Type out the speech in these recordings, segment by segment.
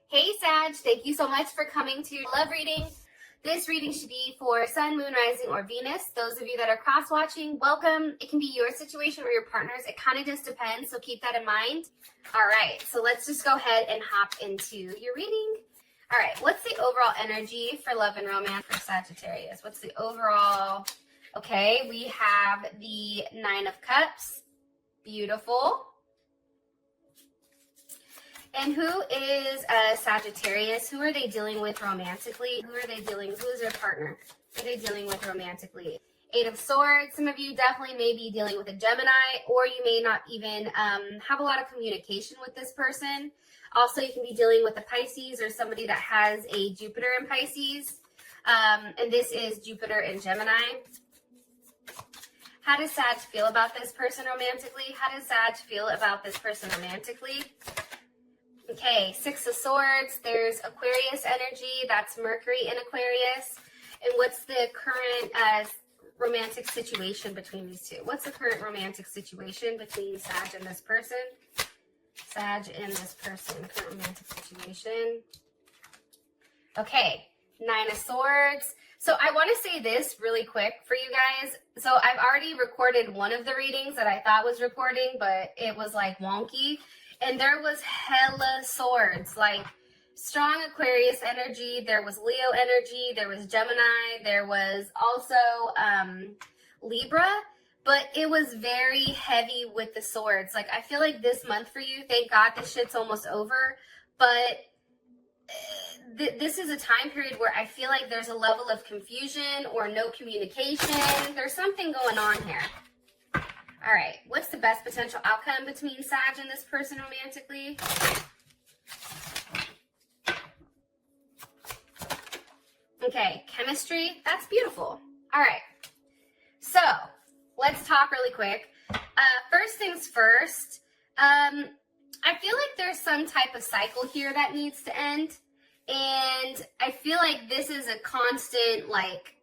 Hey Sag, thank you so much for coming to your love reading. This reading should be for Sun, Moon, Rising, or Venus. Those of you that are cross-watching, welcome. It can be your situation or your partner's. It kind of just depends, so keep that in mind. All right, so let's just go ahead and hop into your reading. All right, what's the overall energy for love and romance for Sagittarius? What's the overall? Okay, we have the Nine of Cups. Beautiful. And who is Sagittarius? Who are they dealing with romantically? Who is their partner? Who are they dealing with romantically? Eight of Swords. Some of you definitely may be dealing with a Gemini, or you may not even have a lot of communication with this person. Also, you can be dealing with a Pisces or somebody that has a Jupiter in Pisces. And this is Jupiter in Gemini. How does Sag feel about this person romantically? How does Sag feel about this person romantically? Okay, Six of Swords, there's Aquarius energy, that's Mercury in Aquarius. And what's the current romantic situation between these two? What's the current romantic situation between Sag and this person? Sag and this person, current romantic situation. Okay, Nine of Swords. So I want to say this really quick for you guys. So I've already recorded one of the readings that I thought was recording, but it was like wonky. And there was hella swords, like strong Aquarius energy. There was Leo energy. There was Gemini. There was also Libra. But it was very heavy with the swords. Like, I feel like this month for you, thank God this shit's almost over. But this is a time period where I feel like there's a level of confusion or no communication. There's something going on here. All right, what's the best potential outcome between Sag and this person romantically? Okay, chemistry, that's beautiful. All right, so let's talk really quick. First things first, I feel like there's some type of cycle here that needs to end. And I feel like this is a constant, like,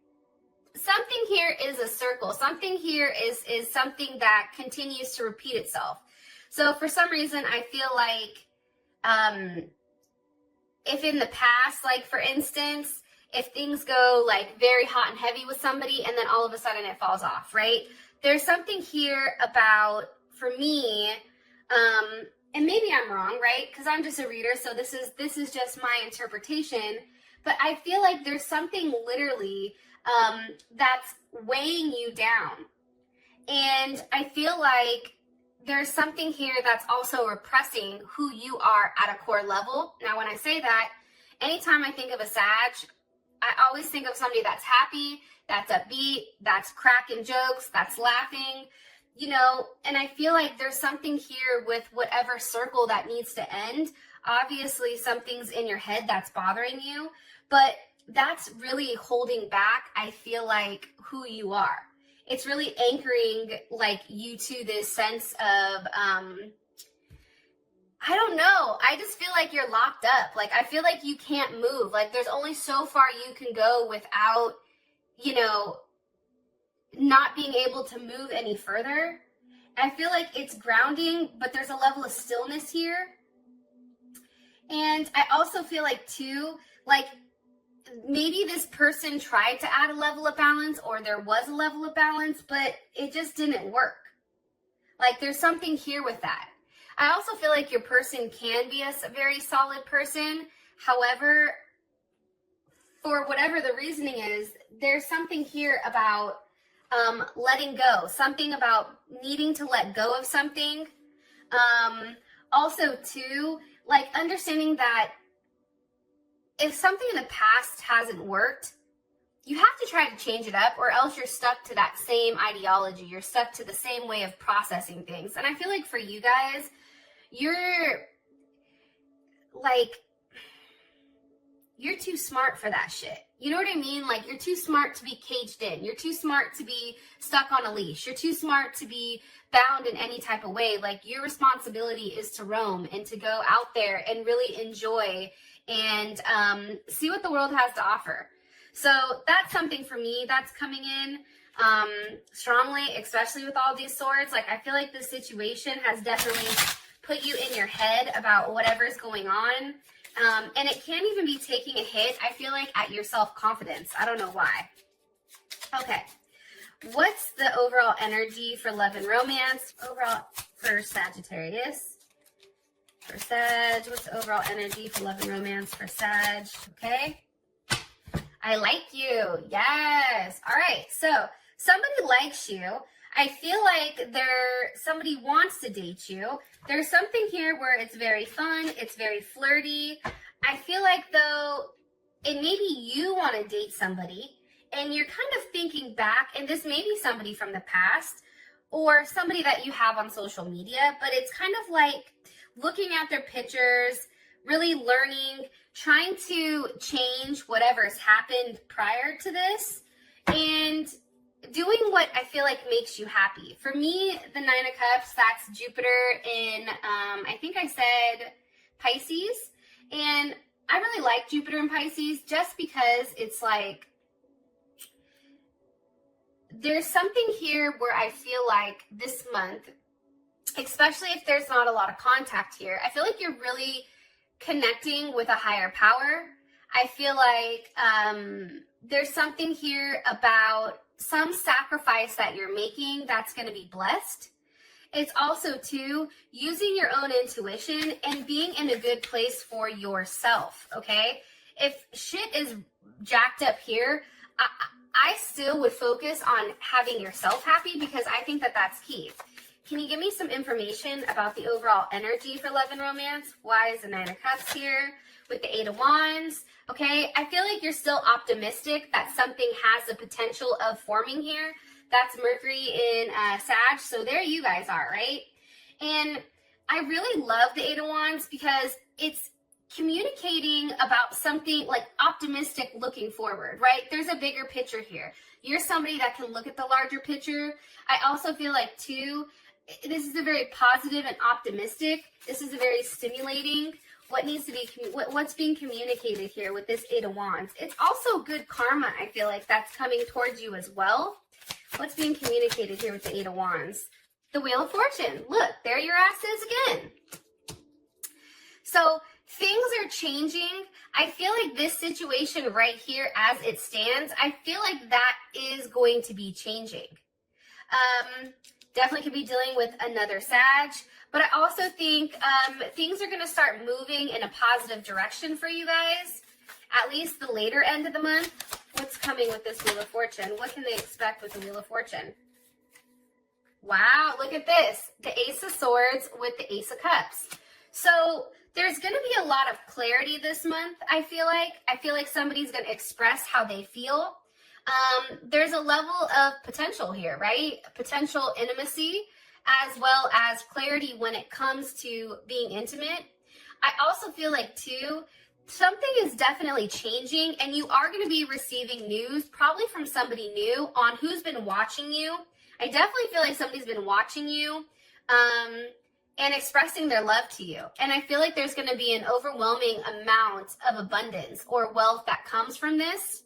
something here is a circle. Something here is something that continues to repeat itself. So for some reason, I feel like if in the past, like for instance, if things go like very hot and heavy with somebody and then all of a sudden it falls off, right? There's something here about, for me, and maybe I'm wrong, right? Because I'm just a reader, so this is just my interpretation. But I feel like there's something literally that's weighing you down. And I feel like there's something here that's also repressing who you are at a core level. Now, when I say that, anytime I think of a Sag, I always think of somebody that's happy, that's upbeat, that's cracking jokes, that's laughing, you know, and I feel like there's something here with whatever circle that needs to end. Obviously, something's in your head that's bothering you, but that's really holding back, I feel like, who you are. It's really anchoring, like, you to this sense of, I don't know. I just feel like you're locked up. Like, I feel like you can't move. Like, there's only so far you can go without, you know, not being able to move any further. I feel like it's grounding, but there's a level of stillness here. And I also feel like, too, like, maybe this person tried to add a level of balance, or there was a level of balance, but it just didn't work. Like, there's something here with that. I also feel like your person can be a very solid person. However, for whatever the reasoning is, there's something here about letting go, something about needing to let go of something. Also, too, like, understanding that if something in the past hasn't worked, you have to try to change it up, or else you're stuck to that same ideology. You're stuck to the same way of processing things. And I feel like for you guys, you're too smart for that shit. You know what I mean? Like, you're too smart to be caged in. You're too smart to be stuck on a leash. You're too smart to be bound in any type of way. Like, your responsibility is to roam and to go out there and really enjoy and see what the world has to offer. So that's something for me that's coming in strongly, especially with all these swords. Like, I feel like this situation has definitely put you in your head about whatever's going on. And it can even be taking a hit, I feel like, at your self-confidence. I don't know why. Okay. What's the overall energy for love and romance? Overall for Sagittarius. For Sag, what's the overall energy for love and romance for Sag? Okay. I like you. Yes. All right. So somebody likes you. I feel like somebody wants to date you. There's something here where it's very fun. It's very flirty. I feel like, though, and maybe you want to date somebody and you're kind of thinking back, and this may be somebody from the past or somebody that you have on social media, but it's kind of like looking at their pictures, really learning, trying to change whatever's happened prior to this, and doing what I feel like makes you happy. For me, the Nine of Cups, that's Jupiter in, I think I said Pisces. And I really like Jupiter in Pisces just because it's like, there's something here where I feel like this month, especially if there's not a lot of contact here, I feel like you're really connecting with a higher power. I feel like there's something here about some sacrifice that you're making that's going to be blessed. It's also, too, using your own intuition and being in a good place for yourself, okay? If shit is jacked up here, I still would focus on having yourself happy because I think that that's key. Can you give me some information about the overall energy for love and romance? Why is the Nine of Cups here with the Eight of Wands? Okay, I feel like you're still optimistic that something has the potential of forming here. That's Mercury in Sag, so there you guys are, right? And I really love the Eight of Wands because it's communicating about something like optimistic looking forward, right? There's a bigger picture here. You're somebody that can look at the larger picture. I also feel like, too, this is a very positive and optimistic. This is a very stimulating. What needs to be, what's being communicated here with this Eight of Wands? It's also good karma, I feel like, that's coming towards you as well. What's being communicated here with the Eight of Wands? The Wheel of Fortune. Look, there your ass is again. So things are changing. I feel like this situation right here as it stands, I feel like that is going to be changing. Definitely could be dealing with another Sag, but I also think things are going to start moving in a positive direction for you guys, at least the later end of the month. What's coming with this Wheel of Fortune? What can they expect with the Wheel of Fortune? Wow, look at this. The Ace of Swords with the Ace of Cups. So there's going to be a lot of clarity this month, I feel like. I feel like somebody's going to express how they feel. There's a level of potential here, right? Potential intimacy as well as clarity when it comes to being intimate. I also feel like, too, something is definitely changing and you are going to be receiving news probably from somebody new on who's been watching you. I definitely feel like somebody's been watching you and expressing their love to you. And I feel like there's going to be an overwhelming amount of abundance or wealth that comes from this.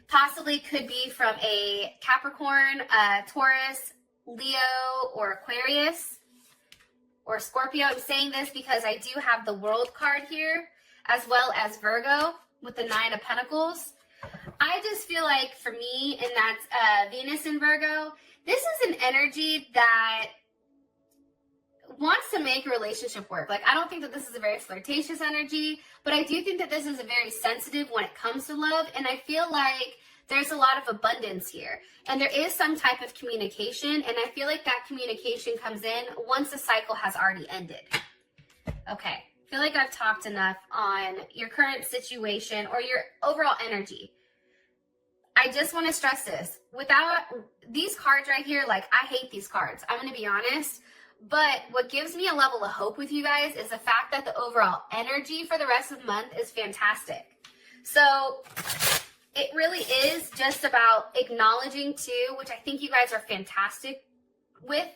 Possibly could be from a Capricorn, Taurus, Leo, or Aquarius, or Scorpio. I'm saying this because I do have the World card here, as well as Virgo with the Nine of Pentacles. I just feel like for me, and that's Venus in Virgo, this is an energy that wants to make a relationship work. Like, I don't think that this is a very flirtatious energy, but I do think that this is a very sensitive when it comes to love, and I feel like there's a lot of abundance here, and there is some type of communication, and I feel like that communication comes in once the cycle has already ended. Okay, I feel like I've talked enough on your current situation or your overall energy. I just want to stress this. Without these cards right here, like, I hate these cards. I'm going to be honest. But what gives me a level of hope with you guys is the fact that the overall energy for the rest of the month is fantastic. So it really is just about acknowledging too, which I think you guys are fantastic with,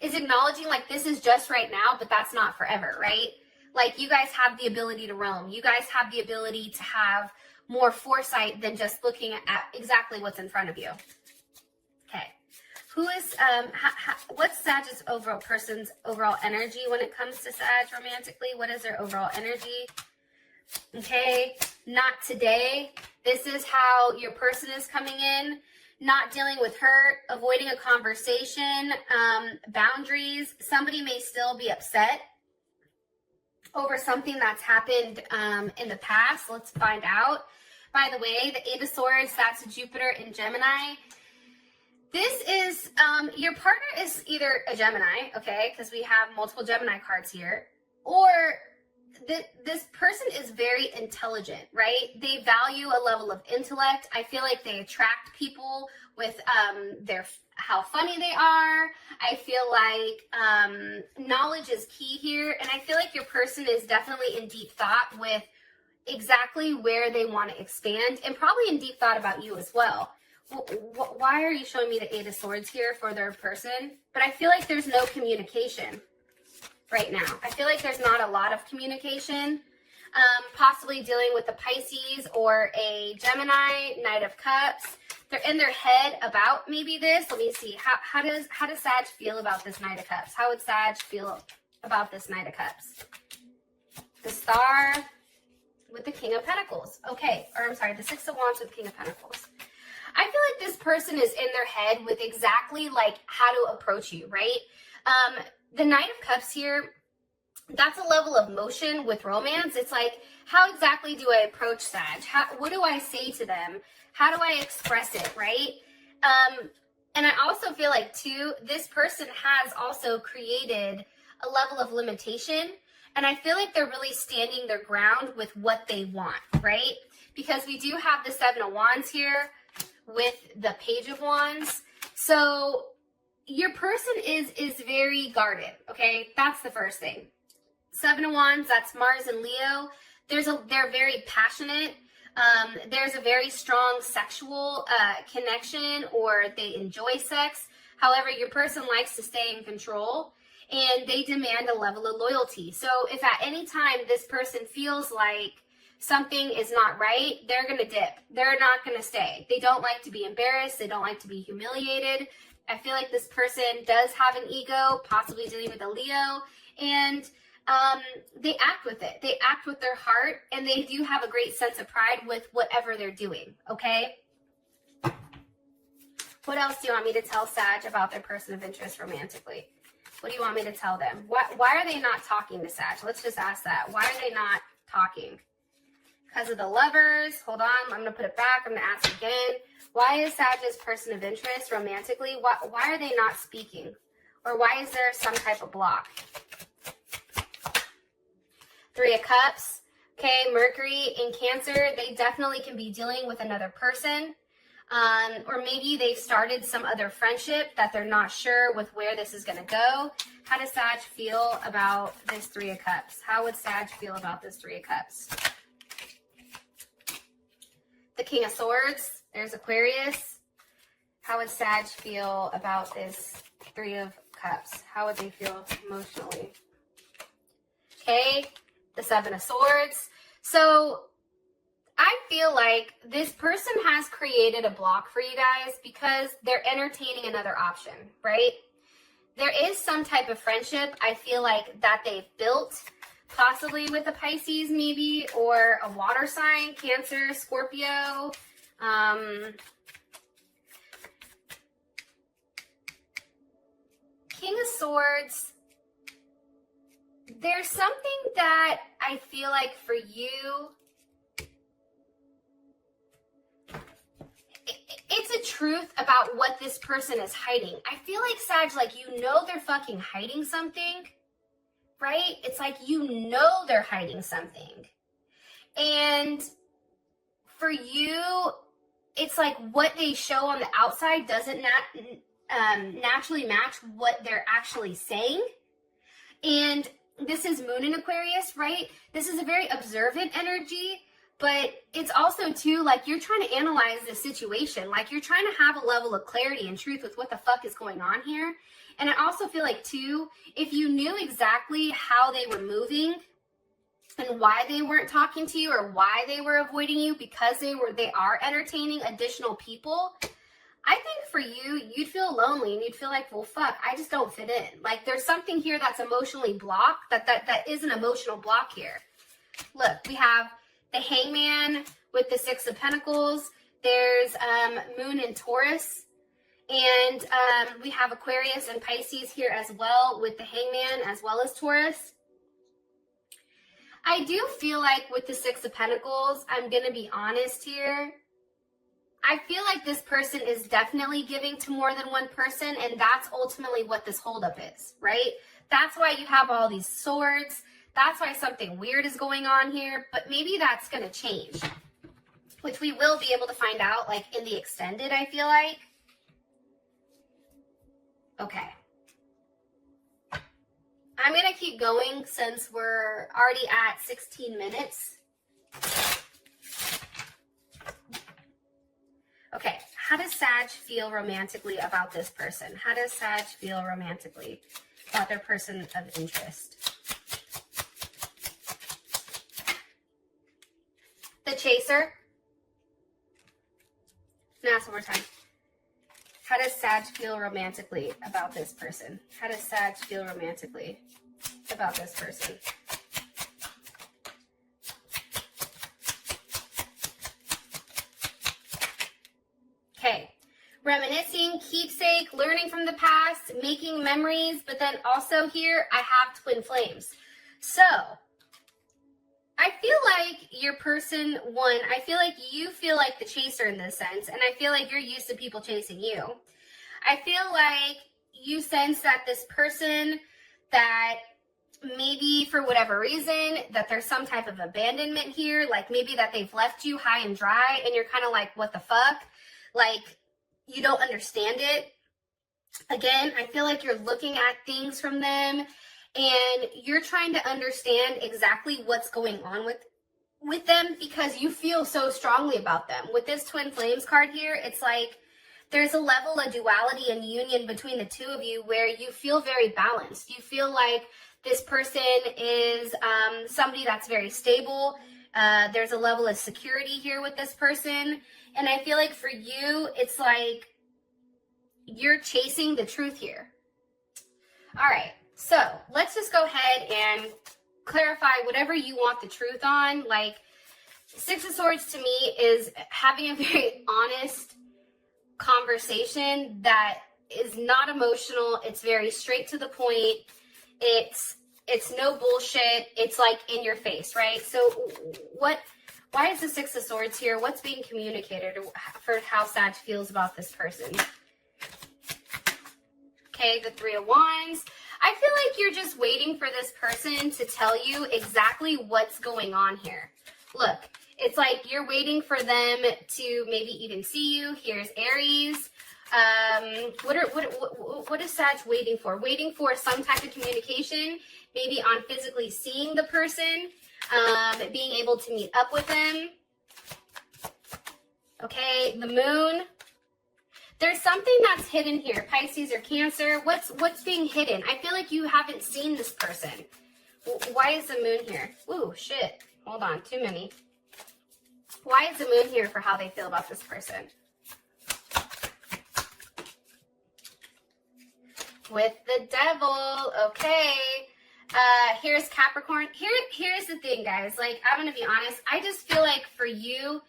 is acknowledging like this is just right now, but that's not forever, right? Like, you guys have the ability to roam. You guys have the ability to have more foresight than just looking at exactly what's in front of you. Okay. Who is, what's Sag's overall person's overall energy when it comes to Sag romantically? What is their overall energy? Okay, not today. This is how your person is coming in. Not dealing with hurt, avoiding a conversation, boundaries. Somebody may still be upset over something that's happened in the past. Let's find out. By the way, the Eight of Swords, that's Jupiter in Gemini. This is, your partner is either a Gemini, okay, because we have multiple Gemini cards here, or this person is very intelligent, right? They value a level of intellect. I feel like they attract people with how funny they are. I feel like knowledge is key here, and I feel like your person is definitely in deep thought with exactly where they want to expand, and probably in deep thought about you as well. Why are you showing me the Eight of Swords here for their person? But I feel like there's no communication right now. I feel like there's not a lot of communication. Possibly dealing with the Pisces or a Gemini, Knight of Cups. They're in their head about maybe this. Let me see. How does Sag feel about this Knight of Cups? How would Sag feel about this Knight of Cups? The Star with the King of Pentacles. Okay, or I'm sorry, the Six of Wands with the King of Pentacles. I feel like this person is in their head with exactly like how to approach you, right? The Knight of Cups here, that's a level of motion with romance. It's like, how exactly do I approach Sag? What do I say to them? How do I express it, right? And I also feel like, too, this person has also created a level of limitation. And I feel like they're really standing their ground with what they want, right? Because we do have the Seven of Wands here with the Page of Wands. So your person is very guarded, okay? That's the first thing. Seven of Wands, that's Mars and Leo. They're very passionate. There's a very strong sexual connection, or they enjoy sex. However, your person likes to stay in control, and they demand a level of loyalty. So if at any time this person feels like something is not right, they're going to dip. They're not going to stay. They don't like to be embarrassed. They don't like to be humiliated. I feel like this person does have an ego, possibly dealing with a Leo, and they act with it. They act with their heart, and they do have a great sense of pride with whatever they're doing, okay? What else do you want me to tell Sag about their person of interest romantically? What do you want me to tell them? Why are they not talking to Sag? Let's just ask that. Why are they not talking? Because of the Lovers. Hold on. I'm going to put it back. I'm going to ask again. Why is Sag's person of interest romantically? Why are they not speaking? Or why is there some type of block? Three of Cups. Okay, Mercury in Cancer. They definitely can be dealing with another person. Or maybe they've started some other friendship that they're not sure with where this is going to go. How does Sag feel about this Three of Cups? How would Sag feel about this Three of Cups? The King of Swords. There's Aquarius. How would Sag feel about this Three of Cups? How would they feel emotionally? Okay, the Seven of Swords. So I feel like this person has created a block for you guys because they're entertaining another option, right? There is some type of friendship, I feel like, that they've built, possibly with a Pisces maybe, or a water sign, Cancer, Scorpio. King of Swords. There's something that I feel like for you, it's a truth about what this person is hiding. I feel like, Sag, like, you know they're fucking hiding something, right? It's like you know they're hiding something. And for you, it's like what they show on the outside doesn't naturally match what they're actually saying. And this is Moon in Aquarius, right? This is a very observant energy, but it's also, too, like, you're trying to analyze the situation. Like, you're trying to have a level of clarity and truth with what the fuck is going on here. And I also feel like, too, if you knew exactly how they were moving and why they weren't talking to you or why they were avoiding you because they are entertaining additional people, I think for you, you'd feel lonely and you'd feel like, well, fuck, I just don't fit in. Like there's something here that's emotionally blocked, that is an emotional block here. Look, we have the Hangman with the Six of Pentacles. There's Moon in Taurus. And we have Aquarius and Pisces here as well with the Hangman as well as Taurus. I do feel like with the Six of Pentacles, I'm going to be honest here. I feel like this person is definitely giving to more than one person, and that's ultimately what this holdup is, right? That's why you have all these swords. That's why something weird is going on here, but maybe that's going to change, which we will be able to find out like in the extended, I feel like. Okay. I'm going to keep going since we're already at 16 minutes. Okay, how does Sag feel romantically about this person? How does Sag feel romantically about their person of interest? The Chaser. Now, one more time. How does Sag feel romantically about this person? How does Sag feel romantically about this person? Okay, reminiscing, keepsake, learning from the past, making memories, but then also here I have twin flames. So I feel like your person, one, I feel like you feel like the chaser in this sense, and I feel like you're used to people chasing you. I feel like you sense that this person, that maybe for whatever reason, that there's some type of abandonment here, like maybe that they've left you high and dry, and you're kind of like, what the fuck? Like, you don't understand it. Again, I feel like you're looking at things from them, and you're trying to understand exactly what's going on with them because you feel so strongly about them. With this Twin Flames card here, it's like there's a level of duality and union between the two of you where you feel very balanced. You feel like this person is somebody that's very stable. There's a level of security here with this person. And I feel like for you, it's like you're chasing the truth here. All right. So let's just go ahead and clarify whatever you want the truth on. Like, Six of Swords to me is having a very honest conversation that is not emotional. It's very straight to the point. It's no bullshit. It's like in your face, right? So why is the Six of Swords here? What's being communicated for how Sag feels about this person? Okay, the Three of Wands. I feel like you're just waiting for this person to tell you exactly what's going on here. Look, it's like you're waiting for them to maybe even see you. Here's Aries. What is Sag waiting for? Waiting for some type of communication, maybe on physically seeing the person, being able to meet up with them. Okay, the Moon. There's something that's hidden here, Pisces or Cancer. What's being hidden? I feel like you haven't seen this person. Why is the Moon here? Ooh, shit. Hold on, too many. Why is the Moon here for how they feel about this person? With the Devil, okay. Here's Capricorn. Here's the thing, guys. Like, I'm going to be honest. I just feel like for you,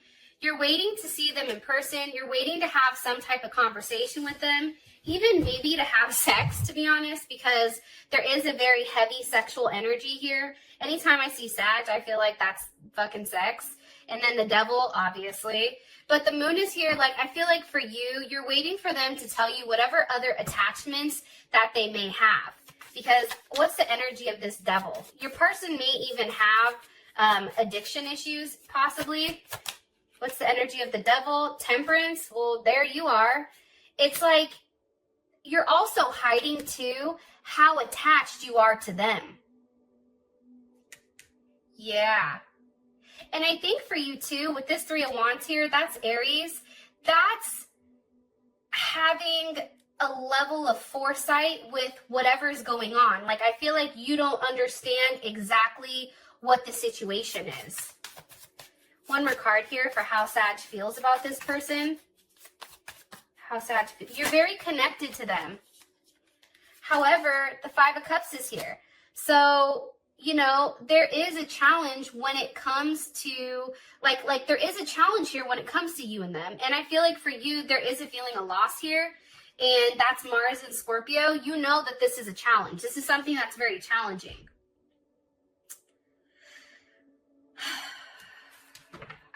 you're waiting to see them in person. You're waiting to have some type of conversation with them. Even maybe to have sex, to be honest, because there is a very heavy sexual energy here. Anytime I see Sag, I feel like that's fucking sex. And then the Devil, obviously. But the Moon is here. Like, I feel like for you, you're waiting for them to tell you whatever other attachments that they may have. Because what's the energy of this Devil? Your person may even have addiction issues, possibly. What's the energy of the Devil? Temperance. Well, there you are. It's like you're also hiding, too, how attached you are to them. Yeah. And I think for you, too, with this Three of Wands here, that's Aries. That's having a level of foresight with whatever's going on. Like, I feel like you don't understand exactly what the situation is. One more card here for how Sag feels about this person. how sad. You're very connected to them. However, the Five of Cups is here. So, you know, there is a challenge when it comes to, like there is a challenge here when it comes to you and them. And I feel like for you, there is a feeling of loss here. And that's Mars and Scorpio. You know that this is a challenge. This is something that's very challenging.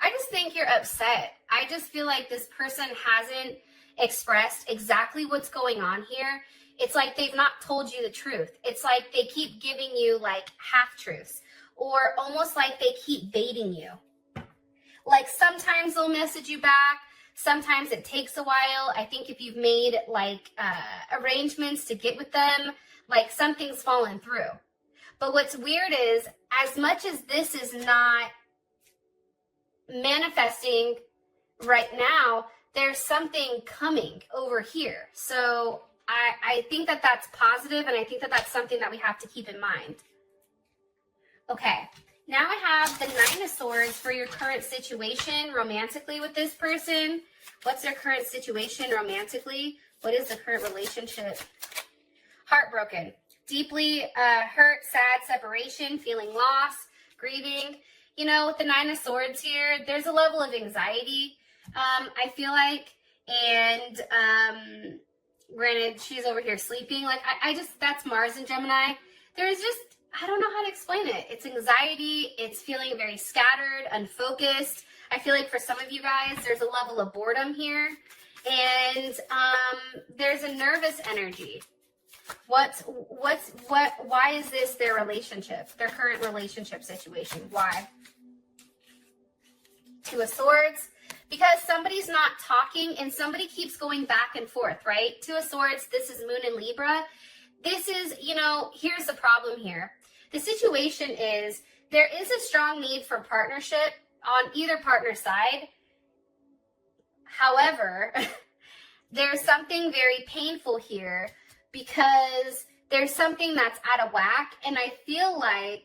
I just think you're upset. I just feel like this person hasn't expressed exactly what's going on here. It's like they've not told you the truth. It's like they keep giving you like half-truths, or almost like they keep baiting you. Like sometimes they'll message you back. Sometimes it takes a while. I think if you've made like arrangements to get with them, like something's fallen through. But what's weird is, as much as this is not manifesting right now, there's something coming over here. So I think that that's positive, and I think that that's something that we have to keep in mind. Okay, now I have the Nine of Swords for your current situation romantically with this person. What's their current situation romantically? What is the current relationship? Heartbroken. Deeply hurt, sad, separation, feeling loss, grieving. You know, with the Nine of Swords here, there's a level of anxiety, I feel like, and granted, she's over here sleeping. Like, I just, that's Mars and Gemini. There's just, I don't know how to explain it. It's anxiety. It's feeling very scattered, unfocused. I feel like for some of you guys, there's a level of boredom here. And there's a nervous energy. Why is this their relationship, their current relationship situation? Why? Two of Swords. Because somebody's not talking and somebody keeps going back and forth, right? Two of Swords, this is Moon in Libra. This is, you know, here's the problem here. The situation is there is a strong need for partnership on either partner side. However, there's something very painful here because there's something that's out of whack. And I feel like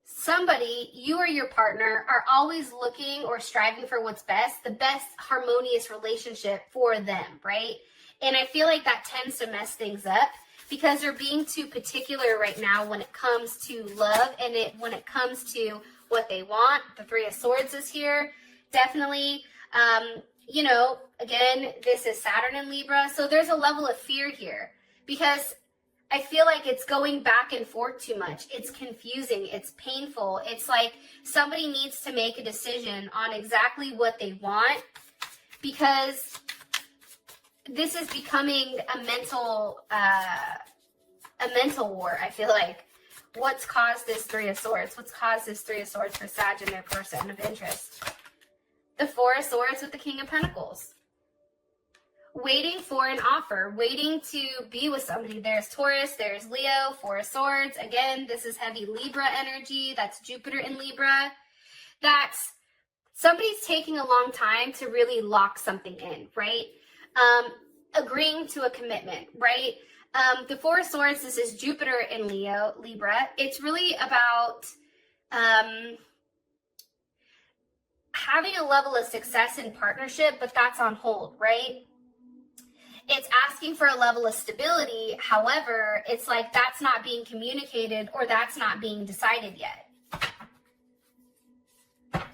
somebody, you or your partner, are always looking or striving for what's best, the best harmonious relationship for them, right? And I feel like that tends to mess things up because they're being too particular right now when it comes to love and when it comes to what they want. The Three of Swords is here, definitely. You know, again, this is Saturn in Libra, so there's a level of fear here because I feel like it's going back and forth too much. It's confusing. It's painful. It's like somebody needs to make a decision on exactly what they want because this is becoming a mental war, I feel like. What's caused this Three of Swords? What's caused this Three of Swords for Sag and their person of interest? The Four of Swords with the King of Pentacles. Waiting for an offer, waiting to be with somebody. There's Taurus, there's Leo, Four of Swords. Again, this is heavy Libra energy. That's Jupiter in Libra. That's somebody's taking a long time to really lock something in, right? Agreeing to a commitment, right? The Four of Swords, this is Jupiter in Libra. It's really about having a level of success in partnership, but that's on hold, right? It's asking for a level of stability. However, it's like that's not being communicated or that's not being decided yet.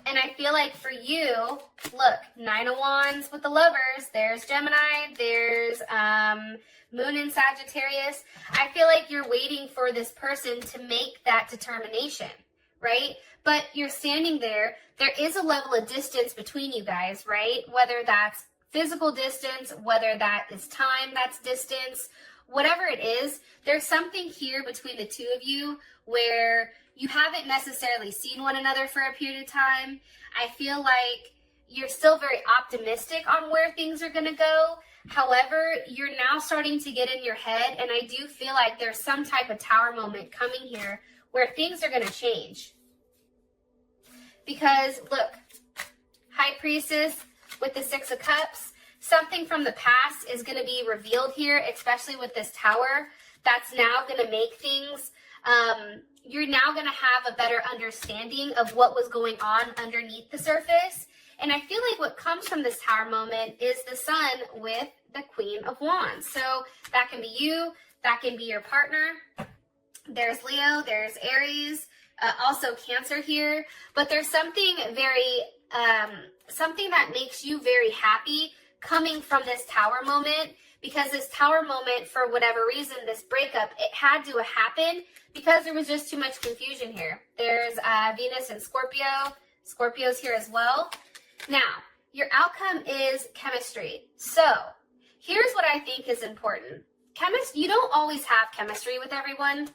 And I feel like for you, look, Nine of Wands with the Lovers. There's Gemini. There's Moon in Sagittarius. I feel like you're waiting for this person to make that determination, right? But you're standing there. There is a level of distance between you guys, right? Whether that's physical distance, whether that is time that's distance, whatever it is, there's something here between the two of you where you haven't necessarily seen one another for a period of time. I feel like you're still very optimistic on where things are going to go. However, you're now starting to get in your head, and I do feel like there's some type of tower moment coming here where things are going to change. Because, look, High Priestess with the Six of Cups, something from the past is going to be revealed here, especially with this tower. That's now going to make things, you're now going to have a better understanding of what was going on underneath the surface. And I feel like what comes from this Tower moment is the Sun with the Queen of Wands. So that can be you, that can be your partner. There's Leo, there's Aries, also Cancer here. But there's something very, something that makes you very happy coming from this Tower moment, because this Tower moment, for whatever reason, this breakup, it had to happen because there was just too much confusion here. There's Venus and Scorpio. Scorpio's here as well. Now, your outcome is chemistry. So here's what I think is important. You don't always have chemistry with everyone.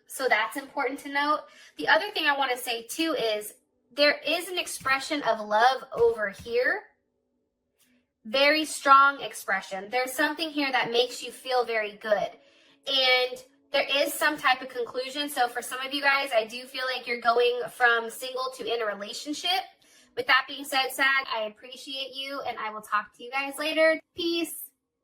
So that's important to note. The other thing I want to say too is there is an expression of love over here. Very strong expression. There's something here that makes you feel very good. And there is some type of conclusion. So for some of you guys, I do feel like you're going from single to in a relationship. With that being said, Sag, I appreciate you, and I will talk to you guys later. Peace.